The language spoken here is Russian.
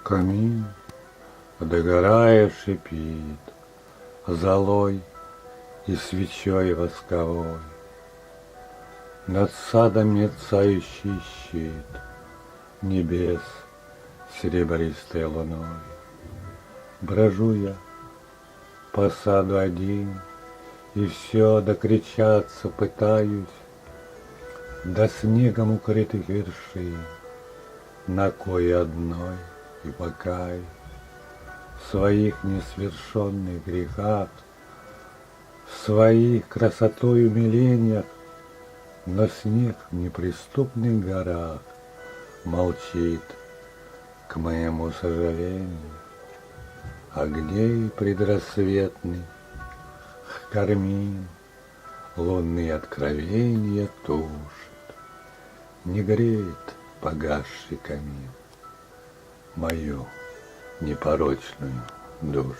Камин, догорая, шипит золой и свечой восковой. Над садом мерцающий щит небес серебристой луной. Брожу я по саду один, и все докричаться пытаюсь до снегом укрытых вершин, на кое одной и покаюсь в своих несвершенных грехах, в своих красотой умилениях, но снег в неприступных горах молчит, к моему сожалению. Огней предрассветный кармин лунные откровения тушит, не греет погасший камин мою непорочную душу.